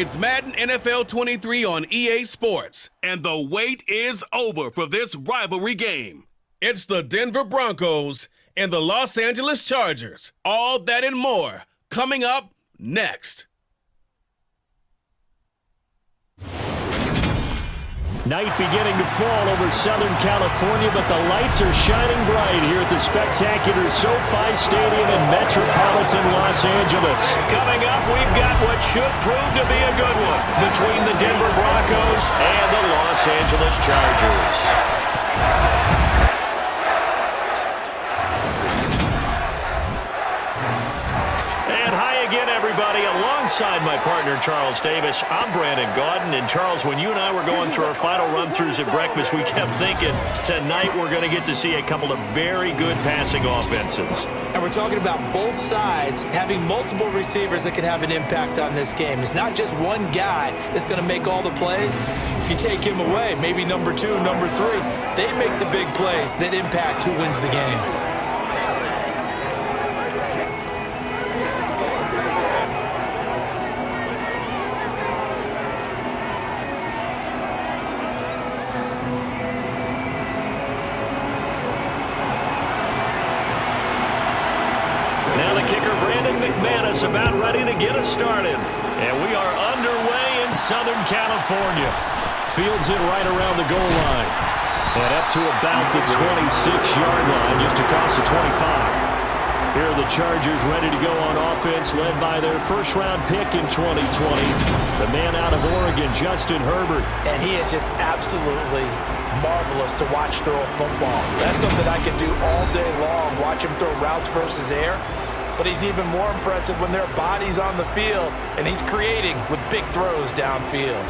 It's Madden NFL 23 on EA Sports, and the wait is over for this rivalry game. It's the Denver Broncos and the Los Angeles Chargers. All that and more coming up next. Night beginning to fall over Southern California, but the lights are shining bright here at the spectacular SoFi Stadium in metropolitan Los Angeles. Coming up, we've got what should prove to be a good one between the Denver Broncos and the Los Angeles Chargers. Everybody, alongside my partner Charles Davis, I'm Brandon Gaudin. And Charles, when you and I were going through our final run-throughs at breakfast, we kept thinking tonight we're going to get to see a couple of very good passing offenses. And we're talking about both sides having multiple receivers that can have an impact on this game. It's not just one guy that's going to make all the plays. If you take him away, maybe number 2, number 3, they make the big plays that impact who wins the game. About ready to get us started. And we are underway in Southern California. Fields it right around the goal line. And up to about the 26-yard line, just across the 25. Here are the Chargers ready to go on offense, led by their first-round pick in 2020, the man out of Oregon, Justin Herbert. And he is just absolutely marvelous to watch throw a football. That's something I could do all day long, watch him throw routes versus air. But he's even more impressive when their body's on the field and he's creating with big throws downfield.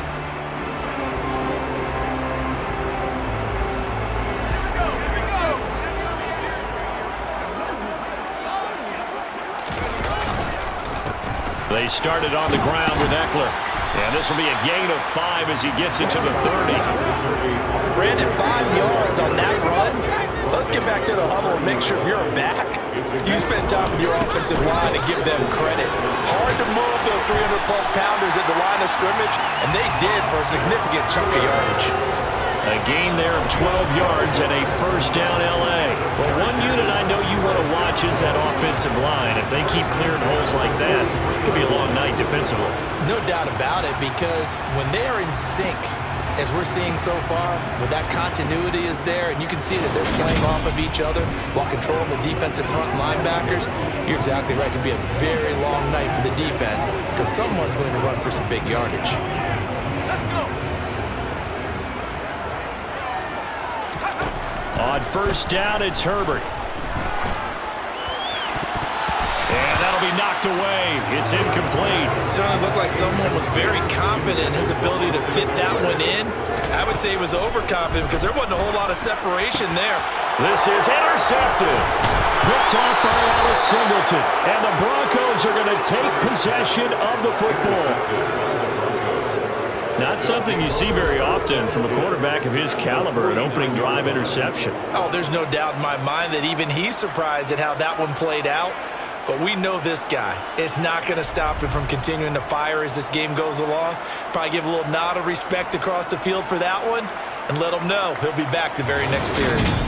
They started on the ground with Eckler. And this will be a gain of 5 as he gets it to the 30. Brandon, 5 yards on that run. Let's get back to the huddle and make sure you're back. You spend time with your offensive line and give them credit. Hard to move those 300-plus pounders at the line of scrimmage, and they did for a significant chunk of yardage. A gain there of 12 yards and a first down L.A. Well, one unit I know you want to watch is that offensive line. If they keep clearing holes like that, it could be a long night defensively. No doubt about it, because when they are in sync, as we're seeing so far, when that continuity is there, and you can see that they're playing off of each other while controlling the defensive front linebackers, you're exactly right. It could be a very long night for the defense because someone's going to run for some big yardage. Let's go. On first down, it's Herbert. And that'll be knocked away. It's incomplete. It certainly looked like someone was very confident in his ability to fit that one in. I would say he was overconfident because there wasn't a whole lot of separation there. This is intercepted. Picked off by Alex Singleton. And the Broncos are going to take possession of the football. Not something you see very often from a quarterback of his caliber, an opening drive interception. Oh, there's no doubt in my mind that even he's surprised at how that one played out. But we know this guy is not going to stop him from continuing to fire as this game goes along. Probably give a little nod of respect across the field for that one and let him know he'll be back the very next series.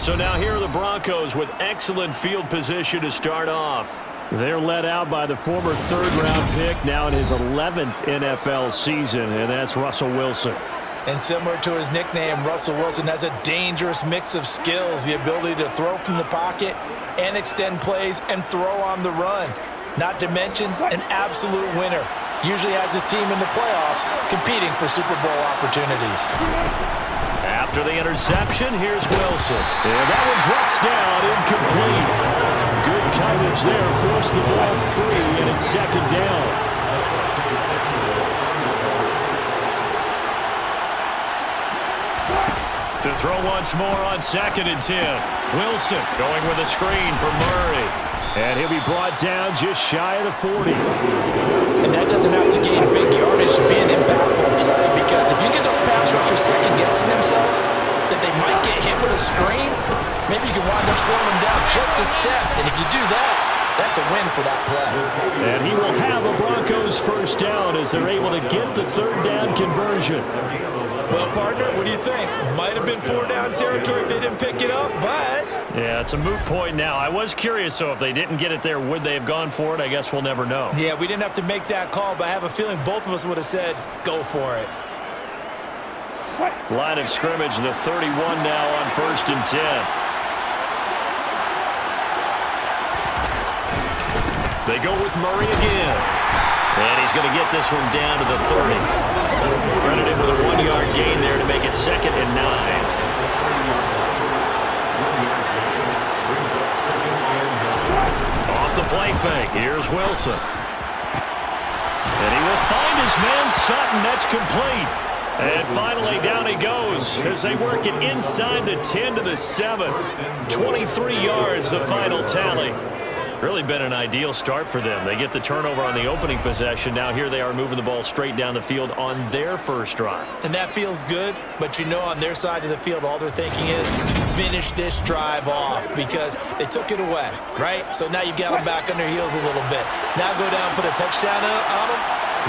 So now here are the Broncos with excellent field position to start off. They're led out by the former third-round pick, now in his 11th NFL season, and that's Russell Wilson. And similar to his nickname, Russell Wilson has a dangerous mix of skills, the ability to throw from the pocket and extend plays and throw on the run. Not to mention an absolute winner. Usually has his team in the playoffs competing for Super Bowl opportunities. After the interception, here's Wilson. And that one drops down, incomplete. Good coverage there, forced the ball free, and it's second down. To throw once more on 2nd and 10. Wilson going with a screen for Murray. And he'll be brought down just shy of the 40. And that doesn't have to gain big yardage to be an impactful play, because if you get those pass rushers second-guessing themselves, that they might get hit with a screen, maybe you can wind up slowing them down just a step. And if you do that, That's a win for that play. And he will have a Broncos first down as they're able to get the third down conversion. Well, partner, what do you think? Might have been 4-down territory if they didn't pick it up, but... Yeah, it's a moot point now. I was curious, so if they didn't get it there, would they have gone for it? I guess we'll never know. Yeah, we didn't have to make that call, but I have a feeling both of us would have said, go for it. Line of scrimmage, the 31 now on 1st and 10. They go with Murray again. And he's going to get this one down to the 30. Credited with a 1-yard gain there to make it 2nd and 9. Off the play fake. Here's Wilson. And he will find his man Sutton. That's complete. And finally down he goes as they work it inside the 10 to the 7. 23 yards the final tally. Really been an ideal start for them. They get the turnover on the opening possession. Now here they are moving the ball straight down the field on their first drive. And that feels good, but you know on their side of the field all they're thinking is finish this drive off because they took it away, right? So now you've got them back on their heels a little bit. Now go down, put a touchdown on them.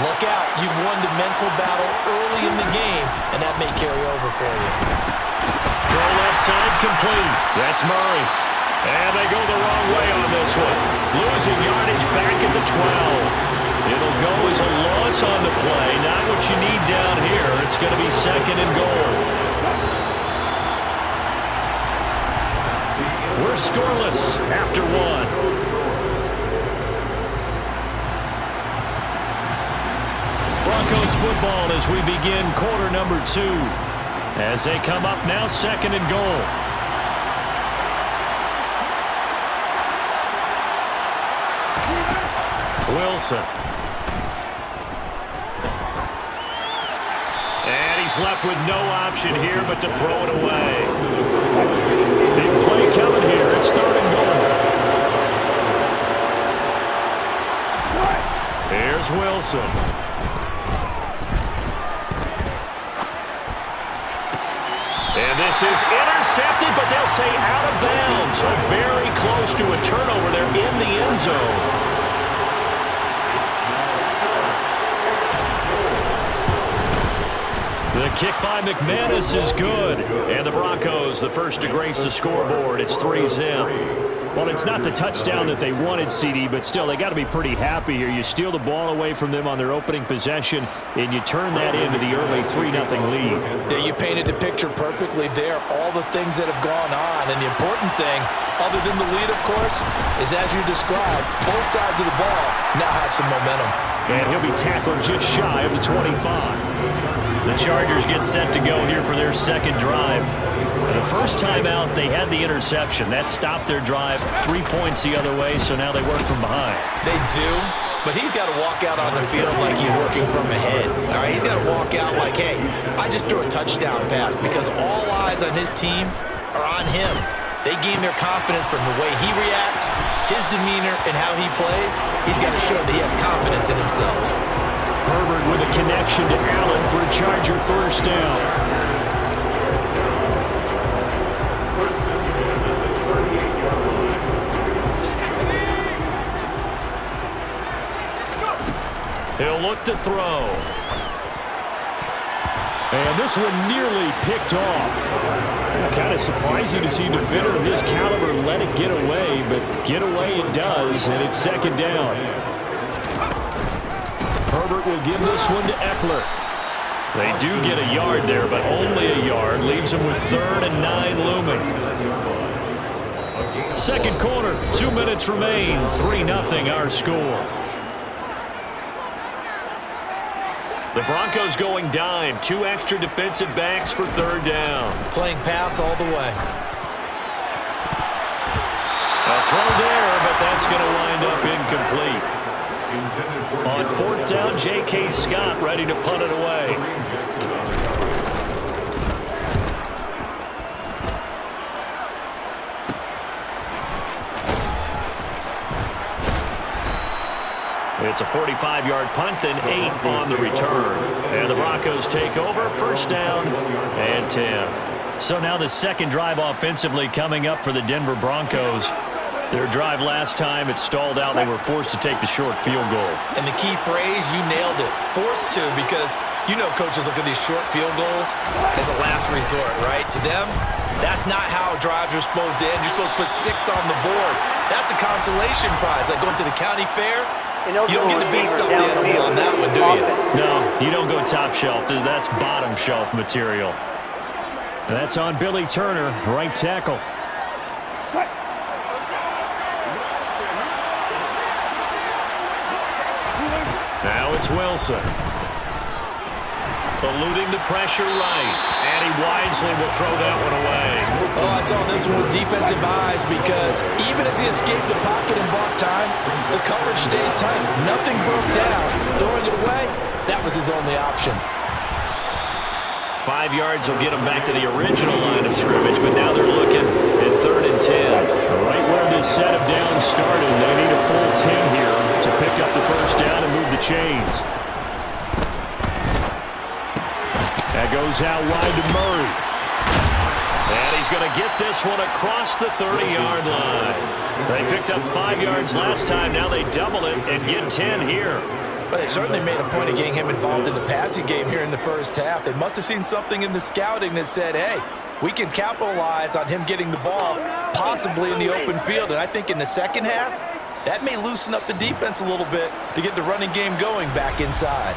Look out. You've won the mental battle early in the game, and that may carry over for you. Throw left side complete. That's Murray. And they go the wrong way on this one. Losing yardage back at the 12. It'll go as a loss on the play. Not what you need down here. It's going to be 2nd and goal. We're scoreless after 1. Broncos football as we begin quarter number 2. As they come up now 2nd and goal. Wilson. And he's left with no option here but to throw it away. Big play coming here. It's 3rd and goal. Here's Wilson. And this is intercepted, but they'll say out of bounds. So very close to a turnover there in the end zone. The kick by McManus is good. And the Broncos, the first to grace the scoreboard. It's 3-0. Well, it's not the touchdown that they wanted, CD, but still, they got to be pretty happy here. You steal the ball away from them on their opening possession, and you turn that into the early 3-0 lead. Yeah, you painted the picture perfectly there. All the things that have gone on, and the important thing, other than the lead, of course, is as you described, both sides of the ball now have some momentum. And he'll be tackled just shy of the 25. The Chargers get set to go here for their 2nd drive. The first time out, they had the interception. That stopped their drive 3 points the other way, so now they work from behind. They do, but he's got to walk out on the field like he's working from ahead. All right, he's got to walk out like, hey, I just threw a touchdown pass because all eyes on his team are on him. They gain their confidence from the way he reacts, his demeanor, and how he plays. He's got to show that he has confidence in himself. Herbert with a connection to Allen for a Charger first down. He'll look to throw. And this one nearly picked off. Kind of surprising to see a defender of his caliber let it get away, but get away it does, and it's 2nd down. Herbert will give this one to Eckler. They do get a yard there, but only a yard. Leaves them with 3rd and 9 looming. 2nd quarter, 2 minutes remain. 3-0 our score. The Broncos going dime. 2 extra defensive backs for 3rd down. Playing pass all the way. A throw there, but that's going to wind up incomplete. On 4th down, J.K. Scott ready to punt it away. It's a 45-yard punt, then 8 on the return. And the Broncos take over, 1st down and 10. So now the 2nd drive offensively coming up for the Denver Broncos. Their drive last time, it stalled out. They were forced to take the short field goal. And the key phrase, you nailed it. Forced to, because you know coaches look at these short field goals as a last resort, right? To them, that's not how drives are supposed to end. You're supposed to put 6 on the board. That's a consolation prize. Like going to the county fair, you don't get the big stuffed animal on that one, do you? No, you don't go top shelf. That's bottom shelf material. And that's on Billy Turner, right tackle. Now it's Wilson. Eluding the pressure right. And he wisely will throw that one away. Oh, I saw this one with defensive eyes because even as he escaped the pocket and bought time, the coverage stayed tight. Nothing broke down. Throwing it away, that was his only option. 5 yards will get them back to the original line of scrimmage, but now they're looking at 3rd and 10. Right where this set of downs started, they need a full 10 here to pick up the first down and move the chains. That goes out wide to Murray. And he's going to get this one across the 30-yard line. They picked up 5 yards last time. Now they double it and get 10 here. But they certainly made a point of getting him involved in the passing game here in the first half. They must have seen something in the scouting that said, hey, we can capitalize on him getting the ball possibly in the open field. And I think in the second half, that may loosen up the defense a little bit to get the running game going back inside.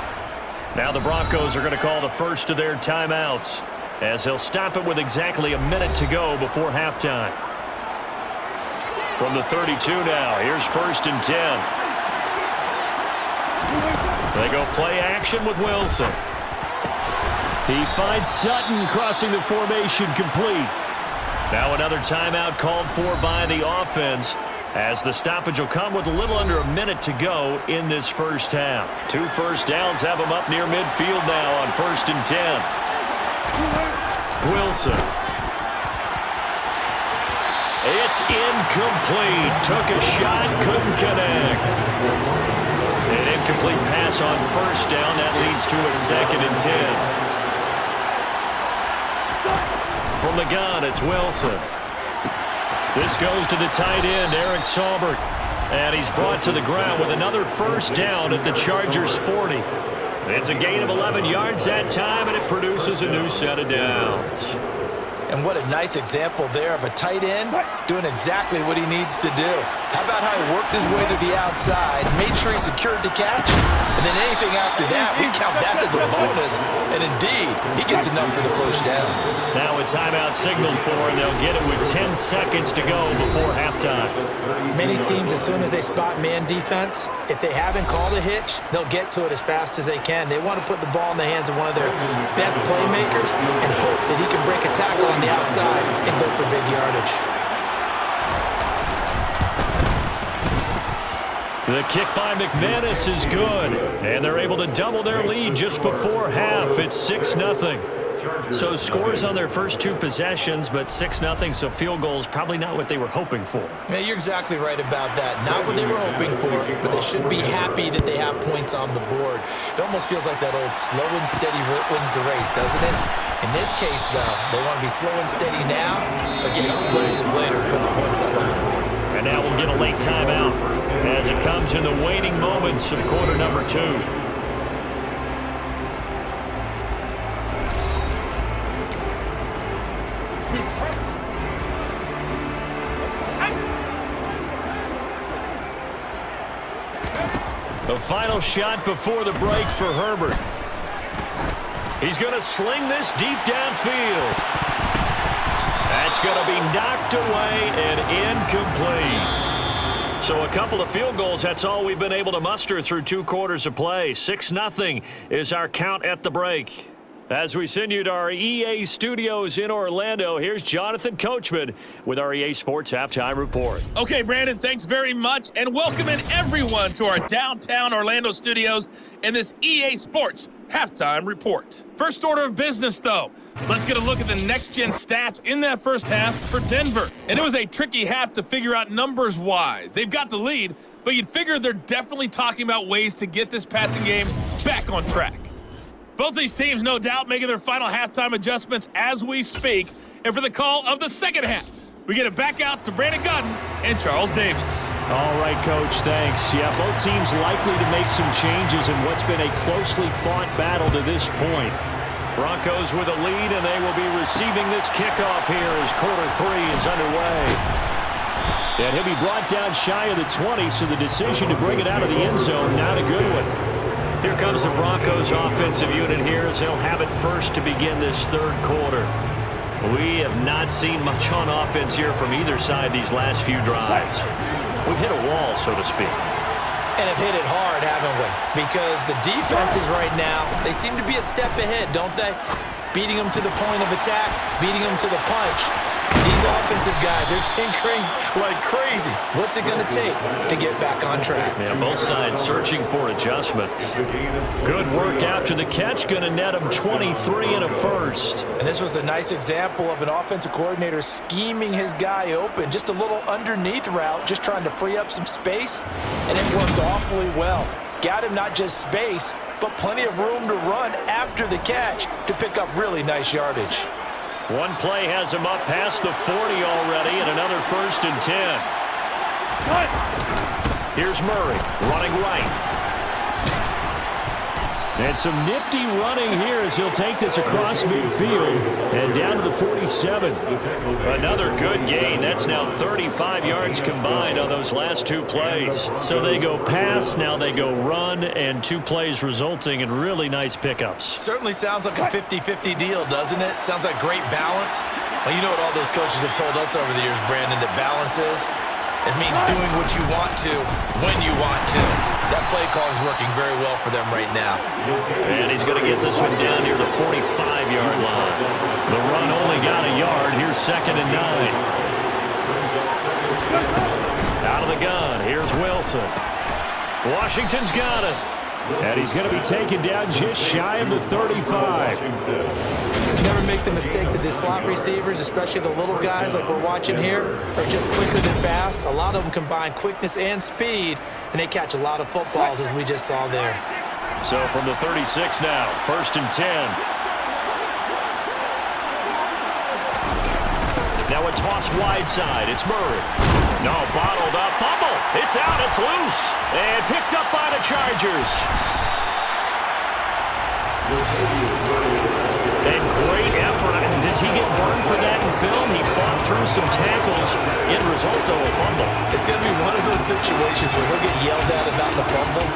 Now the Broncos are going to call the first of their timeouts as they'll stop it with exactly a minute to go before halftime. From the 32 now, here's 1st and 10. They go play action with Wilson. He finds Sutton crossing the formation complete. Now another timeout called for by the offense as the stoppage will come with a little under a minute to go in this first half. 2 first downs have them up near midfield now on 1st and 10. Wilson. It's incomplete. Took a shot, couldn't connect. An incomplete pass on 1st down. That leads to a 2nd and 10. From the gun, it's Wilson. This goes to the tight end, Eric Saubert. And he's brought to the ground with another first down at the Chargers' 40. It's a gain of 11 yards that time, and it produces a new set of downs. And what a nice example there of a tight end doing exactly what he needs to do. How about how he worked his way to the outside, made sure he secured the catch, and then anything after that, we count that as a bonus. And indeed, he gets enough for the first down. Now a timeout signaled for, and they'll get it with 10 seconds to go before halftime. Many teams, as soon as they spot man defense, if they haven't called a hitch, they'll get to it as fast as they can. They want to put the ball in the hands of one of their best playmakers and hope that he can break a tackle on the outside and go for big yardage. The kick by McManus is good, and they're able to double their lead just before half. It's 6-0. So scores on their first 2 possessions, but 6-0, so field goals probably not what they were hoping for. Yeah, you're exactly right about that. Not what they were hoping for, but they should be happy that they have points on the board. It almost feels like that old slow and steady wins the race, doesn't it? In this case, though, they want to be slow and steady now, but get explosive later and put the points up on the board. And now we'll get a late timeout as it comes in the waning moments of quarter number 2. The final shot before the break for Herbert. He's going to sling this deep downfield. That's going to be knocked away and incomplete. So a couple of field goals, that's all we've been able to muster through 2 quarters of play. 6-0 is our count at the break. As we send you to our EA studios in Orlando, here's Jonathan Coachman with our EA Sports Halftime Report. Okay, Brandon, thanks very much, and welcoming everyone to our downtown Orlando studios in this EA Sports Halftime Report. First order of business, though, let's get a look at the next-gen stats in that first half for Denver. And it was a tricky half to figure out numbers-wise. They've got the lead, but you'd figure they're definitely talking about ways to get this passing game back on track. Both these teams, no doubt, making their final halftime adjustments as we speak. And for the call of the second half, we get it back out to Brandon Gaudin and Charles Davis. All right, Coach, thanks. Yeah, both teams likely to make some changes in what's been a closely fought battle to this point. Broncos with a lead, and they will be receiving this kickoff here as quarter 3 is underway. And he'll be brought down shy of the 20, so the decision to bring it out of the end zone, not a good one. Here comes the Broncos offensive unit here as they'll have it first to begin this third quarter. We have not seen much on offense here from either side these last few drives. We've hit a wall, so to speak. And have hit it hard, haven't we? Because the defenses right now, they seem to be a step ahead, don't they? Beating them to the point of attack, beating them to the punch. These offensive guys are tinkering like crazy. What's it going to take to get back on track? Yeah, both sides searching for adjustments. Good work after the catch. Going to net them 23 and a first. And this was a nice example of an offensive coordinator scheming his guy open. Just a little underneath route, just trying to free up some space. And it worked awfully well. Got him not just space, but plenty of room to run after the catch to pick up really nice yardage. One play has him up past the 40 already, and another 1st and 10. Here's Murray running right. And some nifty running here as he'll take this across midfield and down to the 47. Another good gain. That's now 35 yards combined on those last 2 plays. So they go pass, now they go run, and 2 plays resulting in really nice pickups. Certainly sounds like a 50-50 deal, doesn't it? Sounds like great balance. Well, you know what all those coaches have told us over the years, Brandon, that balance is? It means doing what you want to, when you want to. That play call is working very well for them right now. And he's going to get this one down near the 45-yard line. The run only got a yard. Here's 2nd and 9. Out of the gun. Here's Wilson. Washington's got it. And he's going to be taken down just shy of the 35. Never make the mistake that the slot receivers, especially the little guys like we're watching here, are just quicker than fast. A lot of them combine quickness and speed, and they catch a lot of footballs, as we just saw there. So from the 36 now, 1st and 10. Now a toss wide side. It's Murray. No, bottled up. Fumble. It's out. It's loose. And picked up by the Chargers. And great effort. Does he get burned for that in film? He fought through some tackles. End result, though, a fumble. It's going to be one of those situations where he'll get yelled at about the fumble,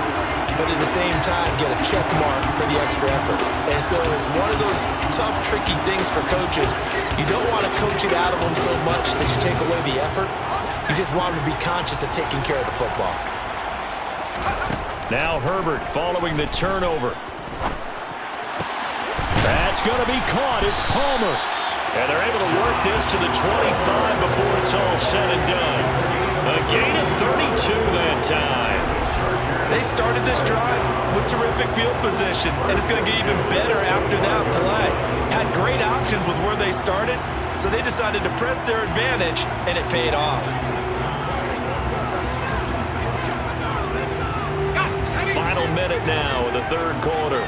but at the same time get a check mark for the extra effort. And so it's one of those tough, tricky things for coaches. You don't want to coach it out of them so much that you take away the effort. You just want them to be conscious of taking care of the football. Now Herbert following the turnover. That's going to be caught. It's Palmer. And they're able to work this to the 25 before it's all said and done. A gain of 32 that time. They started this drive with terrific field position, and it's going to get even better after that play. Had great options with where they started, so they decided to press their advantage, and it paid off. Final minute now in the third quarter.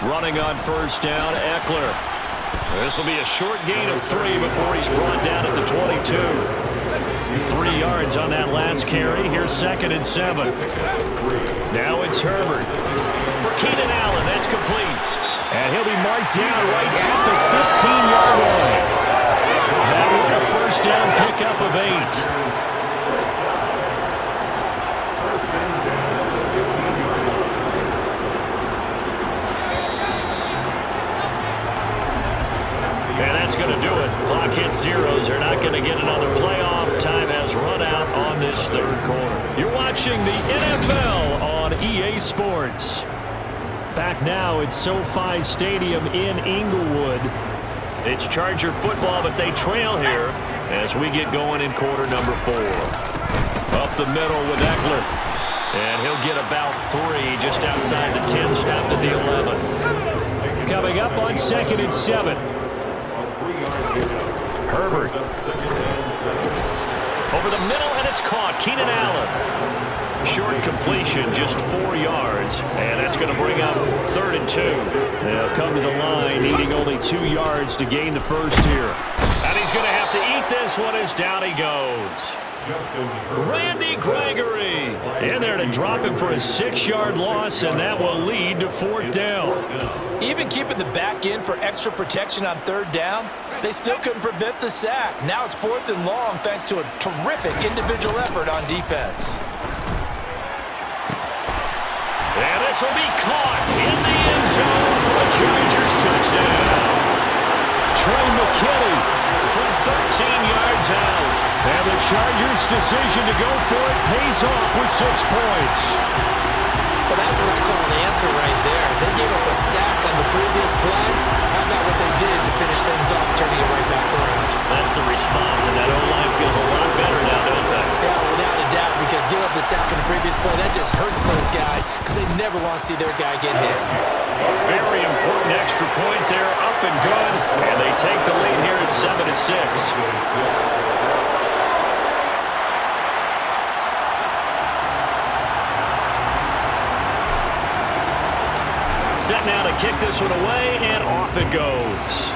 Running on 1st down, Eckler. This will be a short gain of 3 before he's brought down at the 22. 3 yards on that last carry. Here's 2nd and 7. Now it's Herbert. For Keenan Allen, that's complete. And he'll be marked down right at the 15-yard line. That will be a 1st down pickup of 8. And that's going to do it. Clock hits zeros. They're not going to get another playoff. Time has run out on this third quarter. You're watching the NFL on EA Sports. Back now at SoFi Stadium in Inglewood. It's Charger football, but they trail here as we get going in quarter number 4. Up the middle with Eckler. And he'll get about 3 just outside the 10, stopped at the 11. Coming up on 2nd and 7. Herbert. Over the middle, and it's caught. Keenan Allen. Short completion, just 4 yards. And that's going to bring up 3rd and 2. They'll come to the line, needing only 2 yards to gain the first here. And he's going to have to eat this one as down he goes. Randy Gregory in there to drop him for a 6-yard loss, and that will lead to 4th down. Even keeping the back in for extra protection on 3rd down, they still couldn't prevent the sack. Now it's 4th and long thanks to a terrific individual effort on defense. And this will be caught in the end zone for a Chargers touchdown. Trey McKinney from 13 yards out. And the Chargers' decision to go for it pays off with 6 points. Well, that's what I call an answer right there. They gave up a sack on the previous play. How about what they did to finish things off, turning it right back around? That's the response, and that O-line feels a lot better now, don't they? Yeah, without a doubt, because give up the sack on the previous play, that just hurts those guys because they never want to see their guy get hit. A very important extra point there, up and good, and they take the lead here at 7-6. Set now to kick this one away, and off it goes.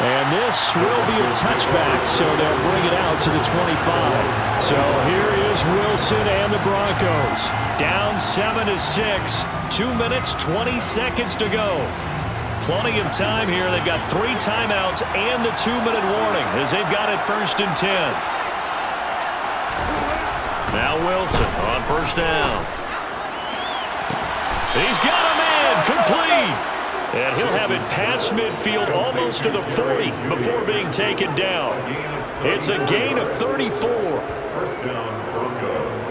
And this will be a touchback, so they'll bring it out to the 25. So here is Wilson and the Broncos. Down 7-6, 2 minutes, 20 seconds to go. Plenty of time here. They've got 3 timeouts and the 2-minute warning as they've got it 1st and 10. Now Wilson on 1st down. He's got a man, complete. And he'll have it past midfield almost to the 40 before being taken down. It's a gain of 34. 1st down, Broncos.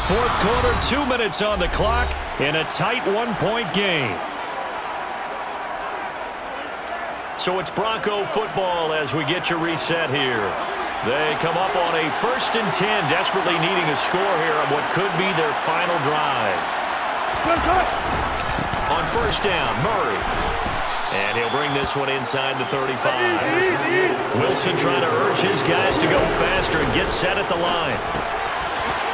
Fourth quarter, 2 minutes on the clock in a tight 1-point game. So it's Bronco football as we get you reset here. They come up on a 1st and 10, desperately needing a score here on what could be their final drive. On 1st down, Murray. And he'll bring this one inside the 35. Wilson trying to urge his guys to go faster and get set at the line.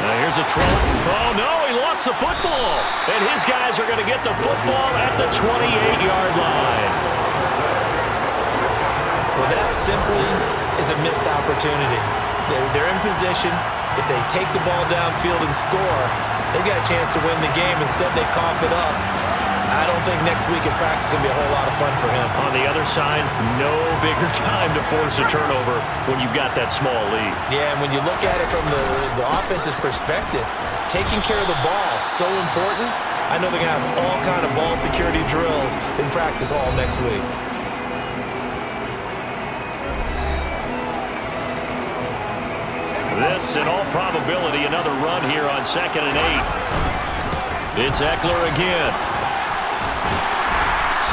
Now here's a throw. Oh, no, he lost the football. And his guys are going to get the football at the 28-yard line. Well, that simply is a missed opportunity. They're in position. If they take the ball downfield and score, they've got a chance to win the game. Instead, they cough it up. I don't think next week in practice is going to be a whole lot of fun for him. On the other side, no bigger time to force a turnover when you've got that small lead. Yeah, and when you look at it from the offense's perspective, taking care of the ball is so important. I know they're going to have all kind of ball security drills in practice all next week. This, in all probability, another run here on 2nd and 8. It's Eckler again.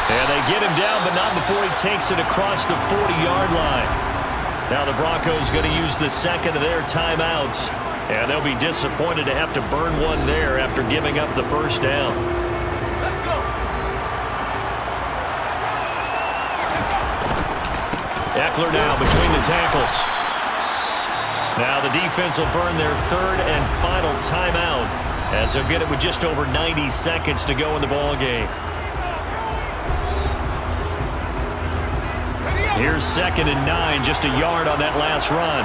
And they get him down, but not before he takes it across the 40-yard line. Now the Broncos going to use the second of their timeouts. And they'll be disappointed to have to burn one there after giving up the 1st down. Let's go. Eckler now between the tackles. Now the defense will burn their 3rd and final timeout as they'll get it with just over 90 seconds to go in the ball game. Here's 2nd and 9, just a yard on that last run.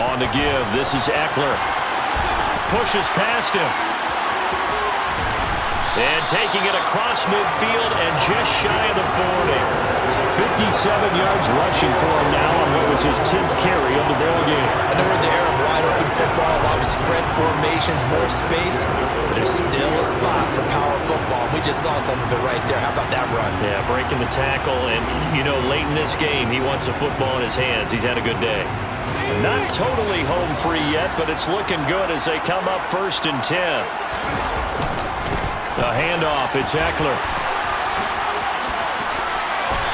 On the give, this is Eckler. Pushes past him. And taking it across midfield and just shy of the 40. 57 yards rushing for him now on what was his 10th carry of the ball game. I know we're in the era of wide-open football, a lot of spread formations, more space, but there's still a spot for power football. We just saw some of it right there. How about that run? Yeah, breaking the tackle, and, you know, late in this game, he wants the football in his hands. He's had a good day. Not totally home free yet, but it's looking good as they come up 1st and 10. A handoff, it's Eckler.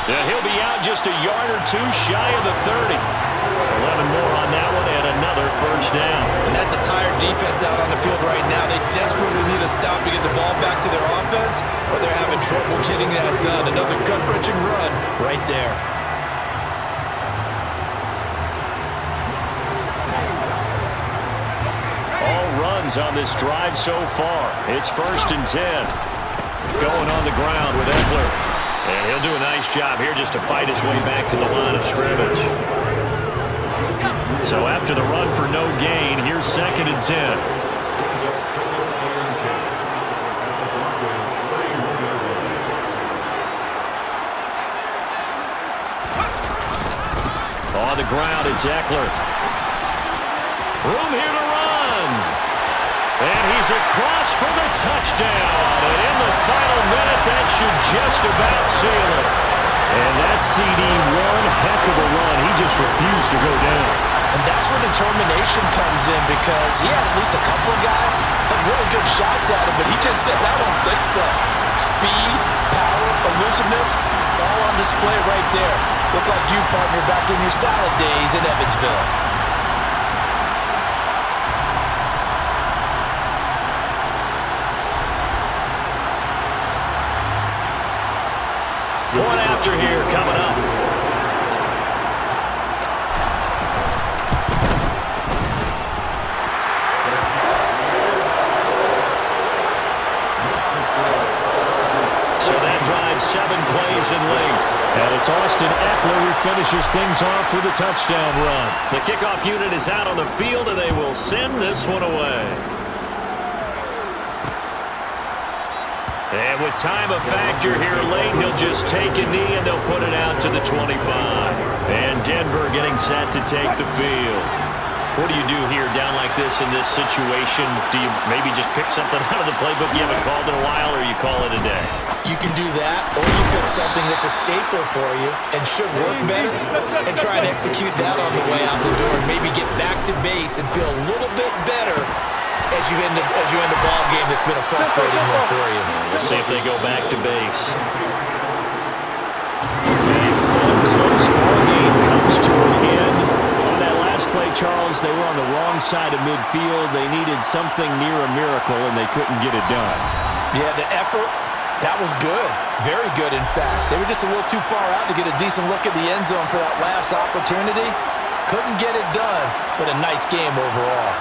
Yeah, he'll be out just a yard or two shy of the 30. 11 more on that one and another first down. And that's a tired defense out on the field right now. They desperately need a stop to get the ball back to their offense, but they're having trouble getting that done. Another gut-wrenching run right there. All runs on this drive so far. It's 1st and 10. Going on the ground with Ekeler. And he'll do a nice job here just to fight his way back to the line of scrimmage. So after the run for no gain, here's 2nd and 10. On the ground, it's Ekeler. Room here to run. And he's across for the touchdown. And in the final minute, that should just about seal it. And that CD, one heck of a run. He just refused to go down. And that's where determination comes in, because he had at least a couple of guys had really good shots at him, but he just said, I don't think so. Speed, power, elusiveness, all on display right there. Look like you, partner, back in your salad days in Evansville. Point after here coming up. So that drives 7 plays in length. And it's Austin Ekeler who finishes things off with a touchdown run. The kickoff unit is out on the field, and they will send this one away. And with time a factor here late, he'll just take a knee and they'll put it out to the 25. And Denver getting set to take the field. What do you do here down like this in this situation? Do you maybe just pick something out of the playbook you haven't called in a while, or you call it a day? You can do that, or you pick something that's a staple for you and should work better and try and execute that on the way out the door and maybe get back to base and feel a little bit better as you end a ball game that's been a frustrating one for you. We'll see if they go back to base. A full close ball game comes to an end. On that last play, Charles, they were on the wrong side of midfield. They needed something near a miracle, and they couldn't get it done. Yeah, the effort, that was good. Very good, in fact. They were just a little too far out to get a decent look at the end zone for that last opportunity. Couldn't get it done, but a nice game overall.